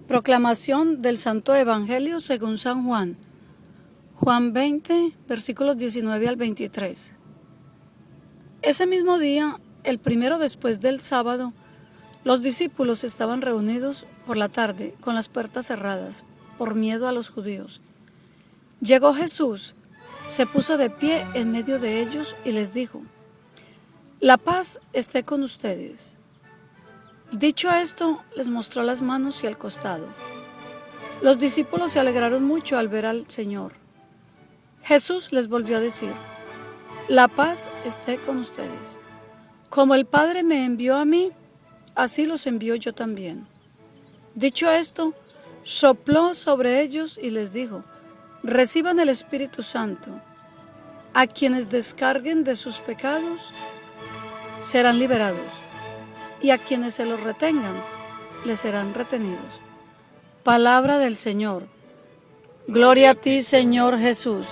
Proclamación del Santo Evangelio según San Juan. Juan 20, versículos 19 al 23. Ese mismo día, el primero después del sábado, los discípulos estaban reunidos por la tarde con las puertas cerradas, por miedo a los judíos. Llegó Jesús, se puso de pie en medio de ellos y les dijo: «La paz esté con ustedes». Dicho esto, les mostró las manos y el costado. Los discípulos se alegraron mucho al ver al Señor. Jesús les volvió a decir: «La paz esté con ustedes. Como el Padre me envió a mí, así los envío yo también». Dicho esto, sopló sobre ellos y les dijo: «Reciban el Espíritu Santo. A quienes descarguen de sus pecados serán liberados, y a quienes se los retengan les serán retenidos». Palabra del Señor. Gloria a ti, Señor Jesús.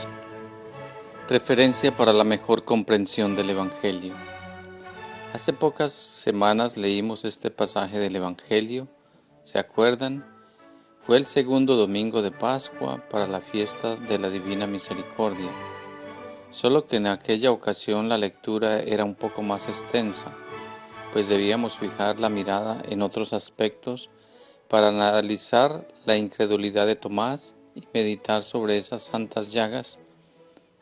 Referencia para la mejor comprensión del Evangelio. Hace pocas semanas leímos este pasaje del Evangelio. ¿Se acuerdan? Fue el segundo domingo de Pascua para la fiesta de la Divina Misericordia. Solo que en aquella ocasión la lectura era un poco más extensa, pues debíamos fijar la mirada en otros aspectos para analizar la incredulidad de Tomás y meditar sobre esas santas llagas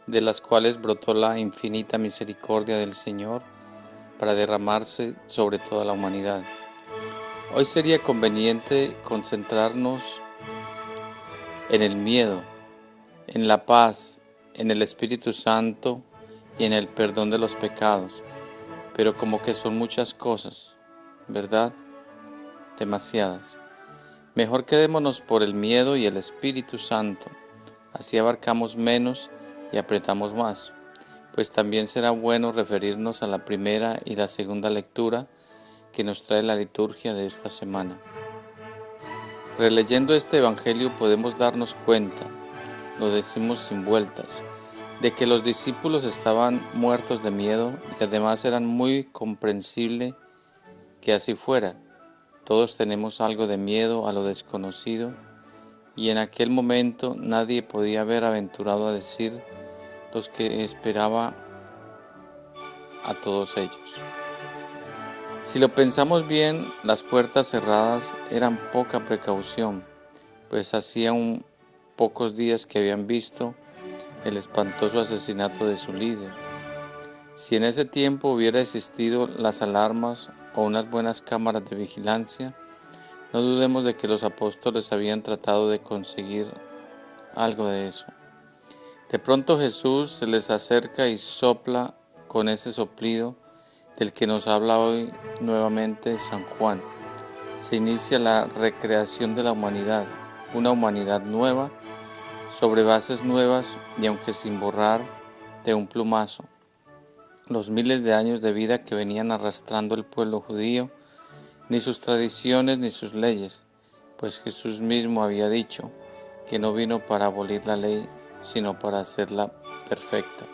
de las cuales brotó la infinita misericordia del Señor para derramarse sobre toda la humanidad. Hoy sería conveniente concentrarnos en el miedo, en la paz, en el Espíritu Santo y en el perdón de los pecados, pero como que son muchas cosas, ¿verdad? Demasiadas. Mejor quedémonos por el miedo y el Espíritu Santo, así abarcamos menos y apretamos más, pues también será bueno referirnos a la primera y la segunda lectura que nos trae la liturgia de esta semana. Releyendo este Evangelio podemos darnos cuenta, lo decimos sin vueltas, de que los discípulos estaban muertos de miedo y además eran muy comprensible que así fuera. Todos tenemos algo de miedo a lo desconocido y en aquel momento nadie podía haber aventurado a decir los que esperaba a todos ellos. Si lo pensamos bien, las puertas cerradas eran poca precaución, pues hacía pocos días que habían visto el espantoso asesinato de su líder. Si en ese tiempo hubiera existido las alarmas o unas buenas cámaras de vigilancia, no dudemos de que los apóstoles habían tratado de conseguir algo de eso. De pronto Jesús se les acerca y sopla con ese soplido del que nos habla hoy nuevamente San Juan. Se inicia la recreación de la humanidad, una humanidad nueva, sobre bases nuevas y aunque sin borrar de un plumazo los miles de años de vida que venían arrastrando el pueblo judío, ni sus tradiciones ni sus leyes, pues Jesús mismo había dicho que no vino para abolir la ley, sino para hacerla perfecta.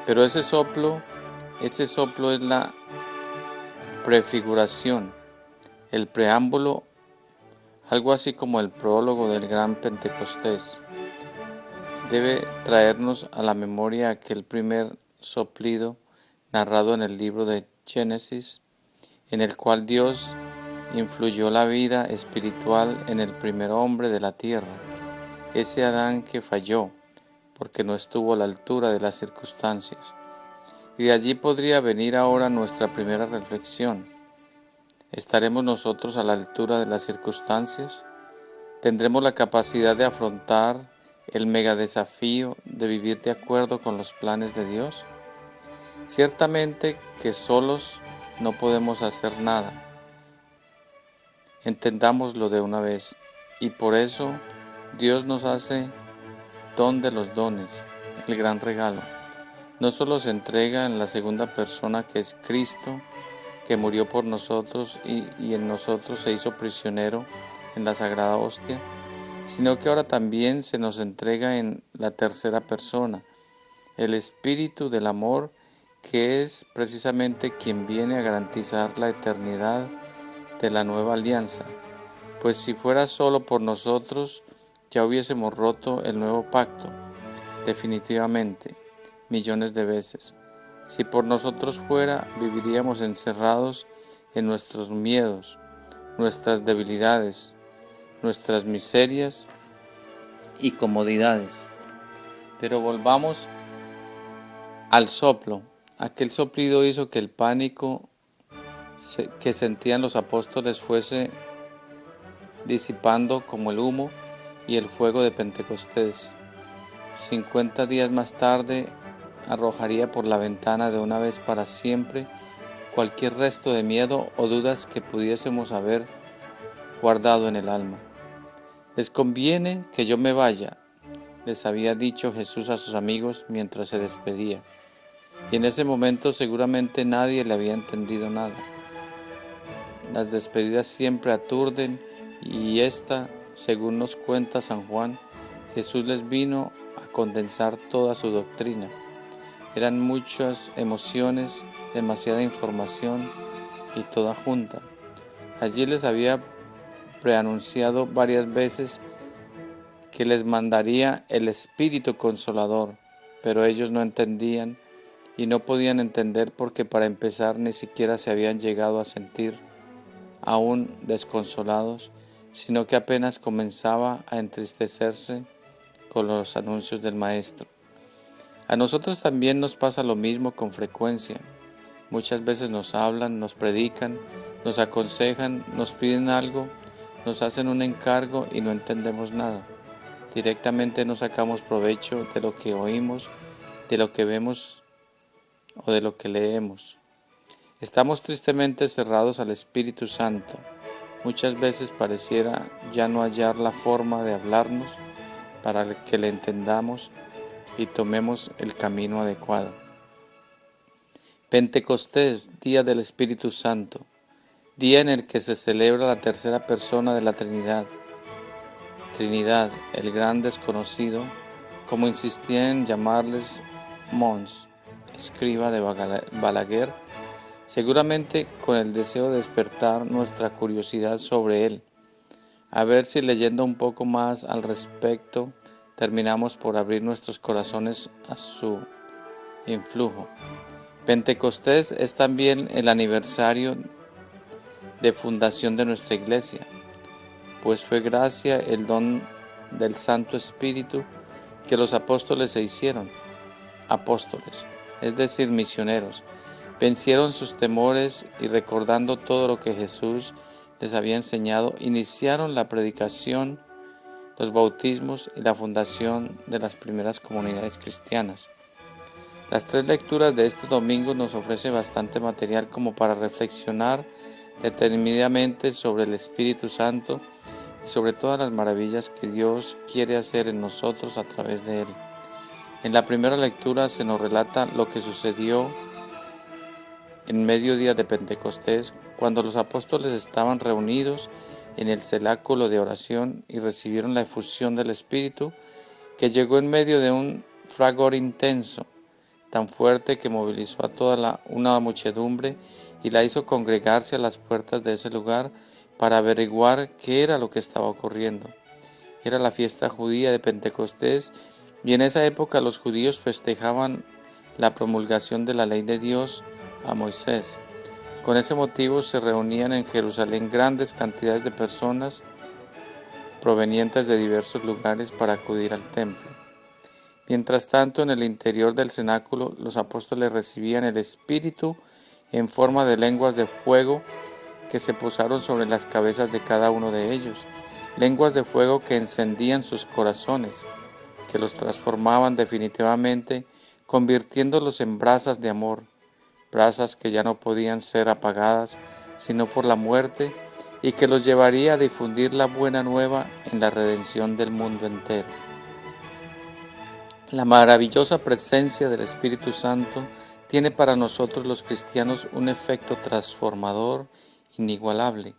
Pero ese soplo es la prefiguración, el preámbulo, algo así como el prólogo del gran Pentecostés. Debe traernos a la memoria aquel primer soplido narrado en el libro de Génesis, en el cual Dios influyó la vida espiritual en el primer hombre de la tierra, ese Adán que falló porque no estuvo a la altura de las circunstancias. Y de allí podría venir ahora nuestra primera reflexión. ¿Estaremos nosotros a la altura de las circunstancias? ¿Tendremos la capacidad de afrontar el mega desafío de vivir de acuerdo con los planes de Dios? Ciertamente que solos no podemos hacer nada. Entendámoslo de una vez. Y por eso Dios nos hace don de los dones, el gran regalo. No solo se entrega en la segunda persona que es Cristo, que murió por nosotros y en nosotros se hizo prisionero en la Sagrada Hostia, sino que ahora también se nos entrega en la tercera persona, el Espíritu del Amor, que es precisamente quien viene a garantizar la eternidad de la nueva alianza, pues si fuera solo por nosotros, ya hubiésemos roto el nuevo pacto, definitivamente, millones de veces. Si por nosotros fuera, viviríamos encerrados en nuestros miedos, nuestras debilidades, nuestras miserias y comodidades. Pero volvamos al soplo. Aquel soplido hizo que el pánico que sentían los apóstoles fuese disipando como el humo y el fuego de Pentecostés. 50 días más tarde arrojaría por la ventana de una vez para siempre cualquier resto de miedo o dudas que pudiésemos haber guardado en el alma. Les conviene que yo me vaya, les había dicho Jesús a sus amigos mientras se despedía, y en ese momento seguramente nadie le había entendido nada. Las despedidas siempre aturden, y esta, según nos cuenta San Juan, Jesús les vino a condensar toda su doctrina. Eran muchas emociones, demasiada información y toda junta. Allí les había preanunciado varias veces que les mandaría el Espíritu Consolador, pero ellos no entendían y no podían entender porque para empezar ni siquiera se habían llegado a sentir aún desconsolados, sino que apenas comenzaba a entristecerse con los anuncios del Maestro. A nosotros también nos pasa lo mismo con frecuencia. Muchas veces nos hablan, nos predican, nos aconsejan, nos piden algo, nos hacen un encargo y no entendemos nada. Directamente no sacamos provecho de lo que oímos, de lo que vemos o de lo que leemos. Estamos tristemente cerrados al Espíritu Santo. Muchas veces pareciera ya no hallar la forma de hablarnos para que le entendamos y tomemos el camino adecuado. Pentecostés, día del Espíritu Santo, día en el que se celebra la tercera persona de la Trinidad. Trinidad, el gran desconocido, como insistía en llamarles Mons, escriba de Balaguer, seguramente con el deseo de despertar nuestra curiosidad sobre él. A ver si leyendo un poco más al respecto, terminamos por abrir nuestros corazones a su influjo. Pentecostés es también el aniversario de fundación de nuestra iglesia, pues fue gracia el don del Santo Espíritu que los apóstoles se hicieron apóstoles, es decir, misioneros. Vencieron sus temores y recordando todo lo que Jesús les había enseñado, iniciaron la predicación, los bautismos y la fundación de las primeras comunidades cristianas. Las 3 lecturas de este domingo nos ofrece bastante material como para reflexionar detenidamente sobre el Espíritu Santo y sobre todas las maravillas que Dios quiere hacer en nosotros a través de Él. En la primera lectura se nos relata lo que sucedió en mediodía de Pentecostés, cuando los apóstoles estaban reunidos en el cenáculo de oración y recibieron la efusión del Espíritu, que llegó en medio de un fragor intenso, tan fuerte que movilizó a toda una muchedumbre y la hizo congregarse a las puertas de ese lugar para averiguar qué era lo que estaba ocurriendo. Era la fiesta judía de Pentecostés y en esa época los judíos festejaban la promulgación de la ley de Dios a Moisés. Con ese motivo se reunían en Jerusalén grandes cantidades de personas provenientes de diversos lugares para acudir al templo. Mientras tanto, en el interior del cenáculo, los apóstoles recibían el Espíritu en forma de lenguas de fuego que se posaron sobre las cabezas de cada uno de ellos, lenguas de fuego que encendían sus corazones, que los transformaban definitivamente, convirtiéndolos en brasas de amor, brasas que ya no podían ser apagadas sino por la muerte y que los llevaría a difundir la buena nueva en la redención del mundo entero. La maravillosa presencia del Espíritu Santo tiene para nosotros los cristianos un efecto transformador inigualable.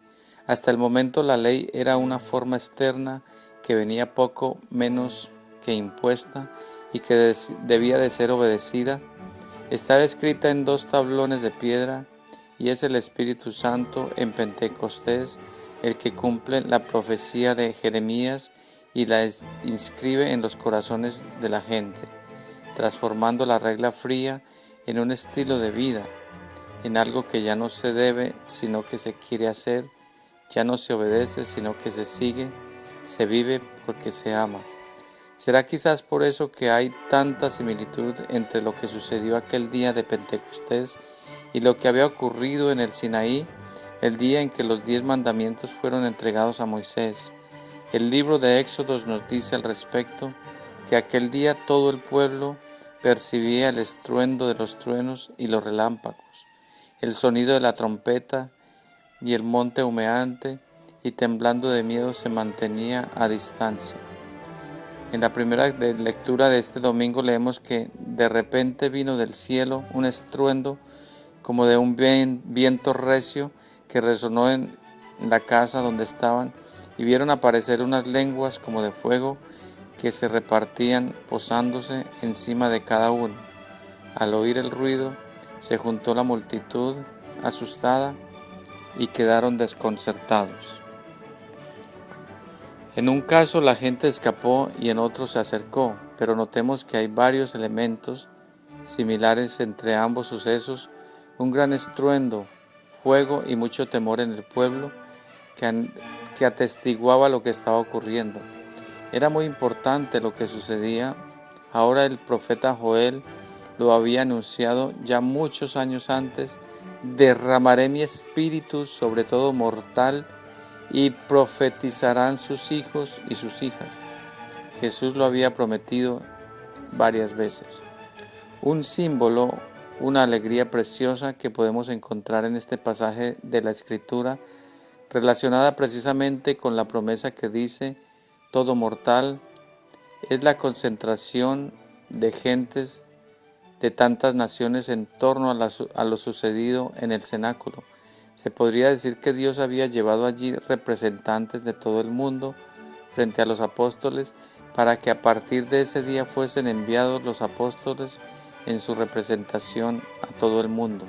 Hasta el momento la ley era una forma externa que venía poco menos que impuesta y que debía de ser obedecida. Está escrita en 2 tablones de piedra y es el Espíritu Santo en Pentecostés el que cumple la profecía de Jeremías y la inscribe en los corazones de la gente, transformando la regla fría en un estilo de vida, en algo que ya no se debe, sino que se quiere hacer, ya no se obedece, sino que se sigue, se vive porque se ama. ¿Será quizás por eso que hay tanta similitud entre lo que sucedió aquel día de Pentecostés y lo que había ocurrido en el Sinaí, el día en que los 10 mandamientos fueron entregados a Moisés? El libro de Éxodos nos dice al respecto que aquel día todo el pueblo percibía el estruendo de los truenos y los relámpagos, el sonido de la trompeta, y el monte humeante y temblando de miedo se mantenía a distancia. En la primera lectura de este domingo leemos que de repente vino del cielo un estruendo como de un viento recio que resonó en la casa donde estaban, y vieron aparecer unas lenguas como de fuego que se repartían posándose encima de cada uno. Al oír el ruido se juntó la multitud asustada y quedaron desconcertados. En un caso la gente escapó y en otro se acercó, pero notemos que hay varios elementos similares entre ambos sucesos: un gran estruendo, fuego y mucho temor en el pueblo que atestiguaba lo que estaba ocurriendo. Era muy importante lo que sucedía. Ahora el profeta Joel lo había anunciado ya muchos años antes: derramaré mi espíritu sobre todo mortal y profetizarán sus hijos y sus hijas. Jesús lo había prometido varias veces. Un símbolo, una alegría preciosa que podemos encontrar en este pasaje de la Escritura, relacionada precisamente con la promesa que dice: todo mortal, es la concentración de gentes de tantas naciones en torno a lo sucedido en el cenáculo. Se podría decir que Dios había llevado allí representantes de todo el mundo frente a los apóstoles para que a partir de ese día fuesen enviados los apóstoles en su representación a todo el mundo.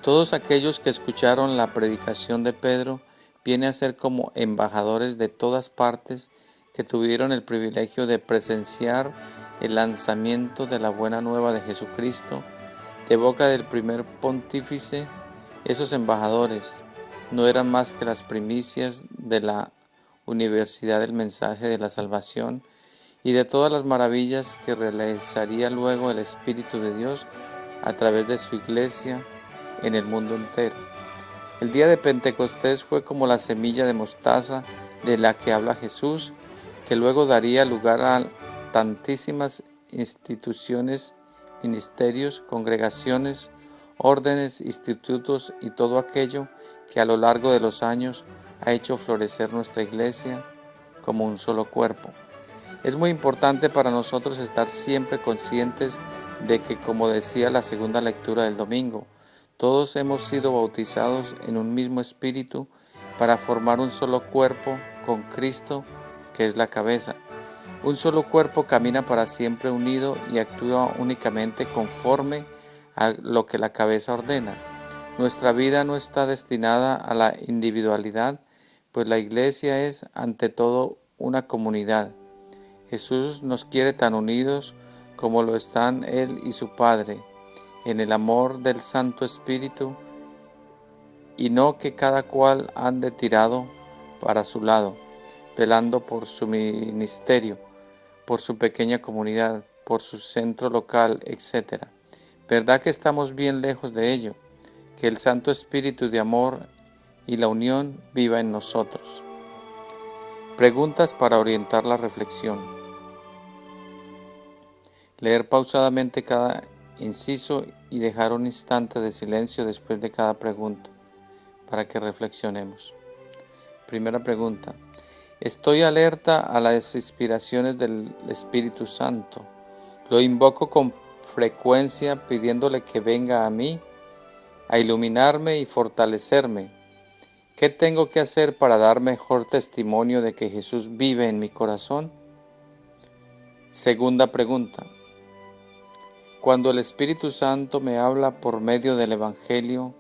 Todos aquellos que escucharon la predicación de Pedro vienen a ser como embajadores de todas partes que tuvieron el privilegio de presenciar el lanzamiento de la buena nueva de Jesucristo de boca del primer pontífice. Esos embajadores no eran más que las primicias de la universidad del mensaje de la salvación y de todas las maravillas que realizaría luego el Espíritu de Dios a través de su iglesia en el mundo entero. El día de Pentecostés fue como la semilla de mostaza de la que habla Jesús, que luego daría lugar a tantísimas instituciones, ministerios, congregaciones, órdenes, institutos y todo aquello que a lo largo de los años ha hecho florecer nuestra iglesia como un solo cuerpo. Es muy importante para nosotros estar siempre conscientes de que, como decía la segunda lectura del domingo, todos hemos sido bautizados en un mismo espíritu para formar un solo cuerpo con Cristo, que es la cabeza. Un solo cuerpo camina para siempre unido y actúa únicamente conforme a lo que la cabeza ordena. Nuestra vida no está destinada a la individualidad, pues la iglesia es ante todo una comunidad. Jesús nos quiere tan unidos como lo están Él y su Padre, en el amor del Santo Espíritu, y no que cada cual ande tirado para su lado, velando por su ministerio, por su pequeña comunidad, por su centro local, etc. ¿Verdad que estamos bien lejos de ello? Que el Santo Espíritu de amor y la unión viva en nosotros. Preguntas para orientar la reflexión. Leer pausadamente cada inciso y dejar un instante de silencio después de cada pregunta para que reflexionemos. Primera pregunta: ¿estoy alerta a las inspiraciones del Espíritu Santo? ¿Lo invoco con frecuencia pidiéndole que venga a mí, a iluminarme y fortalecerme? ¿Qué tengo que hacer para dar mejor testimonio de que Jesús vive en mi corazón? Segunda pregunta: cuando el Espíritu Santo me habla por medio del Evangelio,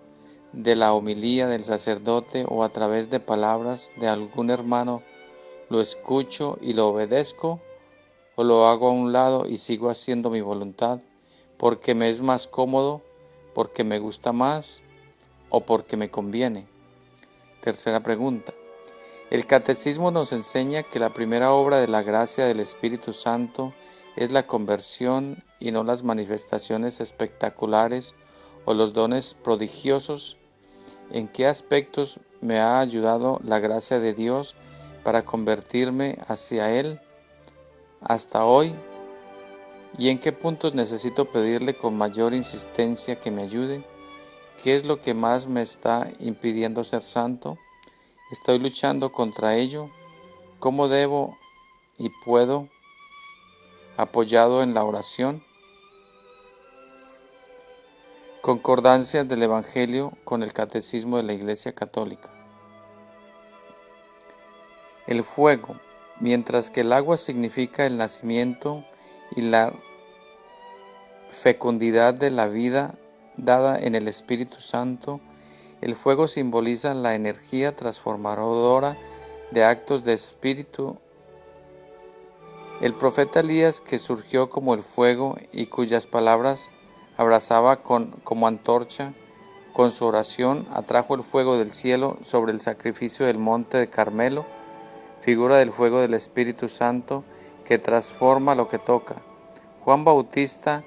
de la homilía del sacerdote o a través de palabras de algún hermano, lo escucho y lo obedezco, o lo hago a un lado y sigo haciendo mi voluntad, porque me es más cómodo, porque me gusta más o porque me conviene. Tercera pregunta. El Catecismo nos enseña que la primera obra de la gracia del Espíritu Santo es la conversión y no las manifestaciones espectaculares o los dones prodigiosos. ¿En qué aspectos me ha ayudado la gracia de Dios para convertirme hacia Él hasta hoy? ¿Y en qué puntos necesito pedirle con mayor insistencia que me ayude? ¿Qué es lo que más me está impidiendo ser santo? ¿Estoy luchando contra ello? ¿Cómo debo y puedo, apoyado en la oración? Concordancias del Evangelio con el Catecismo de la Iglesia Católica. El fuego, mientras que el agua significa el nacimiento y la fecundidad de la vida dada en el Espíritu Santo, el fuego simboliza la energía transformadora de actos de espíritu. El profeta Elías, que surgió como el fuego y cuyas palabras abrazaba como antorcha, con su oración atrajo el fuego del cielo sobre el sacrificio del monte de Carmelo, figura del fuego del Espíritu Santo que transforma lo que toca. Juan Bautista,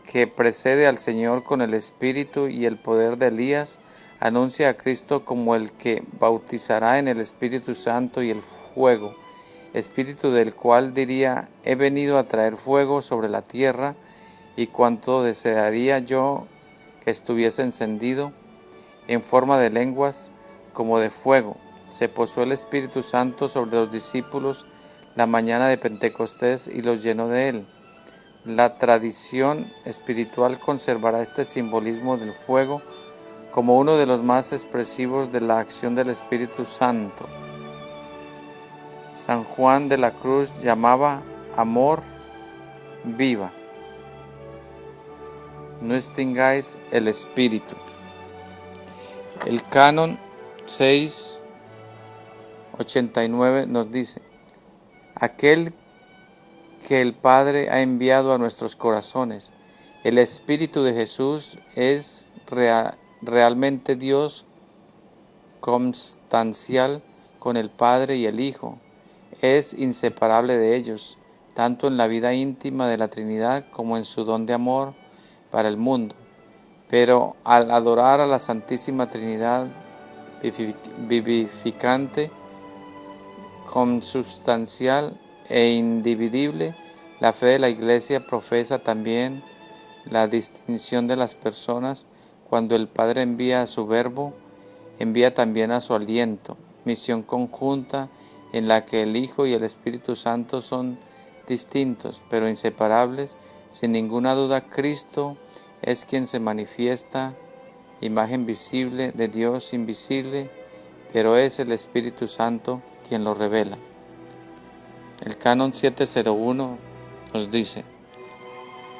que precede al Señor con el Espíritu y el poder de Elías, anuncia a Cristo como el que bautizará en el Espíritu Santo y el fuego, espíritu del cual diría: he venido a traer fuego sobre la tierra, y cuanto desearía yo que estuviese encendido. En forma de lenguas como de fuego se posó el Espíritu Santo sobre los discípulos la mañana de Pentecostés y los llenó de él. La tradición espiritual conservará este simbolismo del fuego como uno de los más expresivos de la acción del Espíritu Santo. San Juan de la Cruz llamaba amor viva. No extingáis el Espíritu. El Canon 689 nos dice: aquel que el Padre ha enviado a nuestros corazones, el Espíritu de Jesús, es realmente Dios constancial con el Padre y el Hijo, es inseparable de ellos, tanto en la vida íntima de la Trinidad como en su don de amor para el mundo. Pero al adorar a la Santísima Trinidad vivificante, consubstancial e indivisible, la fe de la Iglesia profesa también la distinción de las personas. Cuando el Padre envía a su Verbo, envía también a su aliento, misión conjunta en la que el Hijo y el Espíritu Santo son distintos, pero inseparables. Sin ninguna duda, Cristo es quien se manifiesta, imagen visible de Dios invisible, pero es el Espíritu Santo quien lo revela. El Canon 701 nos dice: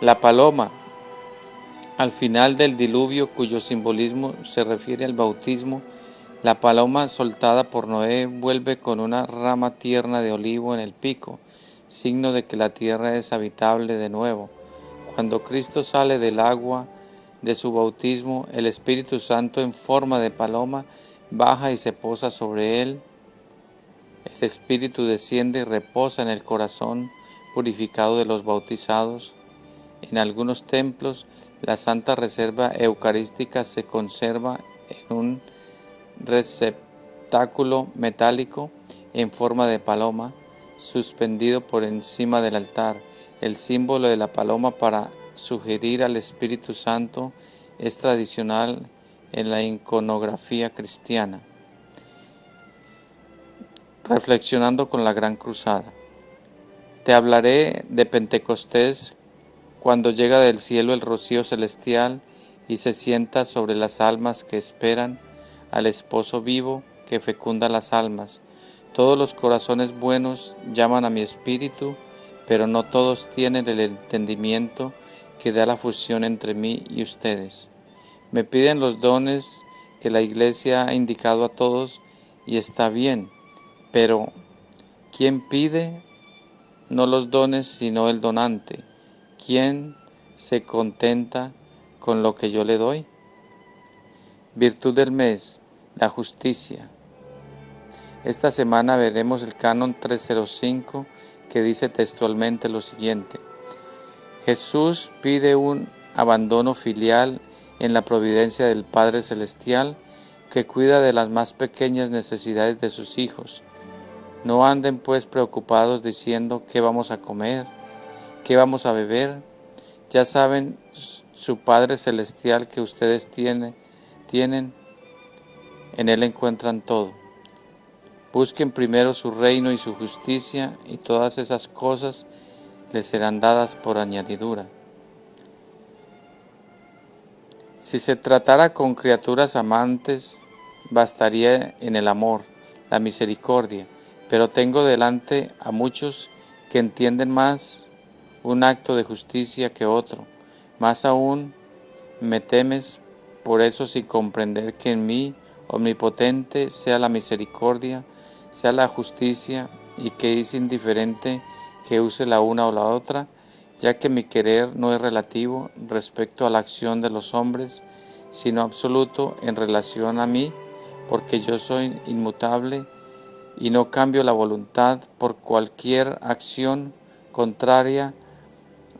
la paloma, al final del diluvio, cuyo simbolismo se refiere al bautismo, la paloma soltada por Noé vuelve con una rama tierna de olivo en el pico, signo de que la tierra es habitable de nuevo. Cuando Cristo sale del agua de su bautismo, el Espíritu Santo en forma de paloma baja y se posa sobre él. El Espíritu desciende y reposa en el corazón purificado de los bautizados. En algunos templos, la Santa Reserva Eucarística se conserva en un receptáculo metálico en forma de paloma, suspendido por encima del altar. El símbolo de la paloma para sugerir al Espíritu Santo es tradicional en la iconografía cristiana. Reflexionando con la Gran Cruzada. Te hablaré de Pentecostés, cuando llega del cielo el rocío celestial y se sienta sobre las almas que esperan al esposo vivo que fecunda las almas. Todos los corazones buenos llaman a mi espíritu, pero no todos tienen el entendimiento que da la fusión entre mí y ustedes. Me piden los dones que la Iglesia ha indicado a todos y está bien, pero ¿quién pide no los dones sino el donante? ¿Quién se contenta con lo que yo le doy? Virtud del mes, la justicia. Esta semana veremos el Canon 305 que dice textualmente lo siguiente: Jesús pide un abandono filial en la providencia del Padre Celestial que cuida de las más pequeñas necesidades de sus hijos. No anden pues preocupados diciendo qué vamos a comer, qué vamos a beber. Ya saben su Padre Celestial que ustedes tienen, en Él encuentran todo. Busquen primero su reino y su justicia, y todas esas cosas les serán dadas por añadidura. Si se tratara con criaturas amantes, bastaría en el amor, la misericordia, pero tengo delante a muchos que entienden más un acto de justicia que otro. Más aún me temes por eso, sin comprender que en mí omnipotente sea la misericordia, sea la justicia, y que es indiferente que use la una o la otra, ya que mi querer no es relativo respecto a la acción de los hombres, sino absoluto en relación a mí, porque yo soy inmutable y no cambio la voluntad por cualquier acción contraria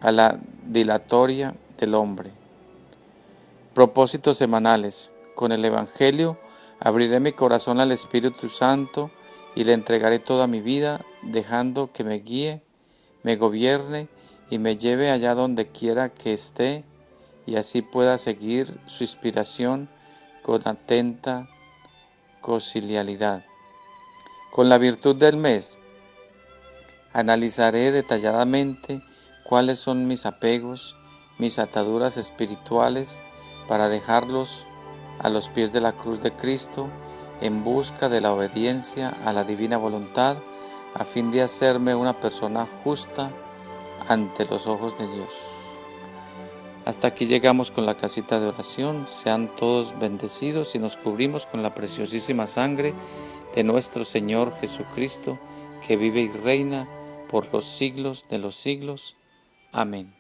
a la dilatoria del hombre. Propósitos semanales. Con el Evangelio abriré mi corazón al Espíritu Santo y le entregaré toda mi vida, dejando que me guíe, me gobierne y me lleve allá donde quiera que esté, y así pueda seguir su inspiración con atenta concilialidad. Con la virtud del mes, analizaré detalladamente cuáles son mis apegos, mis ataduras espirituales, para dejarlos a los pies de la cruz de Cristo en busca de la obediencia a la divina voluntad, a fin de hacerme una persona justa ante los ojos de Dios. Hasta aquí llegamos con la casita de oración. Sean todos bendecidos y nos cubrimos con la preciosísima sangre de nuestro Señor Jesucristo, que vive y reina por los siglos de los siglos. Amén.